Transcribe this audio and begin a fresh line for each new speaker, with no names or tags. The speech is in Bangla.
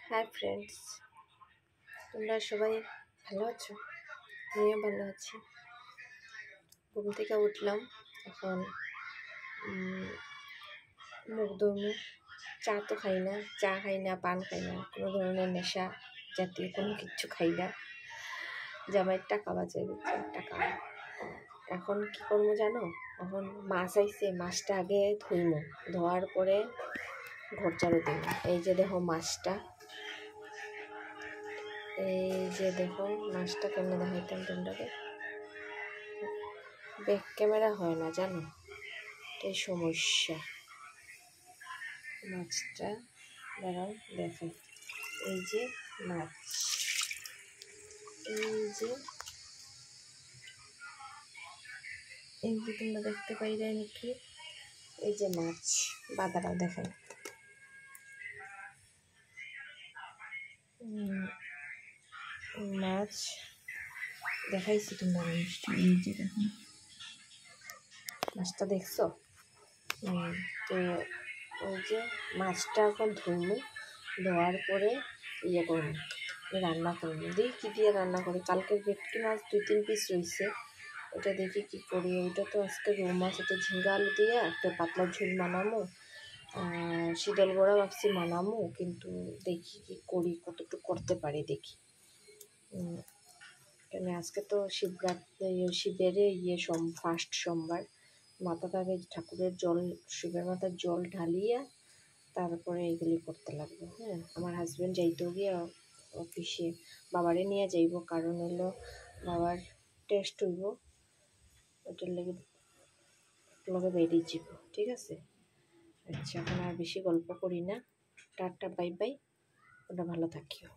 হাই ফ্রেন্ডস, তোমরা সবাই ভালো আছো? আমিও ভালো আছি। ঘুম থেকে উঠলাম, এখন মুখ ধুমু। চা তো খাই না, পান খাই না, কোনো ধরনের নেশা জাতীয় কোনো কিচ্ছু খাই না। জামাইয়ের টাকা বাঁচাই দিচ্ছে টাকা। এখন কি করবো জানো? এখন মাছ আইছে, মাছটা আগে ধুইমু, ধোয়ার পরে ঘর ঝাড়ু দিব। এই যে দেখো মাছটা, এই যে দেখো মাছটা কেমনে দেখাইতাম তোমরাকে। ব্যাক ক্যামেরা হয় না জানো, এই সমস্যা। মাছটা দাঁড়াও দেখো, এই যে মাছ, এই যে তোমরা দেখতে পাইলে নাকি, এই যে মাছ বাদারাও দেখাই। মাছ দেখাইছি তোমরা নিশ্চয়ই, এই যে দেখো মাছটা দেখছো। তো ওই যে মাছটা এখন ধুইমু, ধোয়ার পরে ইয়ে করবো, রান্না করবো। দেখি কী দিয়ে রান্না করি। কালকের ভেটকি মাছ 2-3 পিস রয়েছে, ওটা দেখি কি করি। ওইটা তো আজকে রৌ মাছ, এটা ঝিঙ্গা আলু দিয়ে একটা পাতলা ঝোল বানামো, শীতল বড়া ভাবছি বানামো, কিন্তু দেখি কি করি, কতটুকু করতে পারি দেখি। কেন আজকে তো শিবের ফার্স্ট সোমবার, মাথাটা আগে ঠাকুরের জল, শিবের মাথার জল ঢালিয়ে তারপরে এগুলি করতে লাগবে। হ্যাঁ, আমার হাজব্যান্ড যাইতেও গিয়ে অফিসে, বাবারে নিয়ে যাইব, কারণ হলো বাবার টেস্ট হইব, ওটার লগে বেরিয়ে যাব। ঠিক আছে, আচ্ছা এখন আর বেশি গল্প করি না, টাটা বাই বাই, ওটা ভালো থাকিও।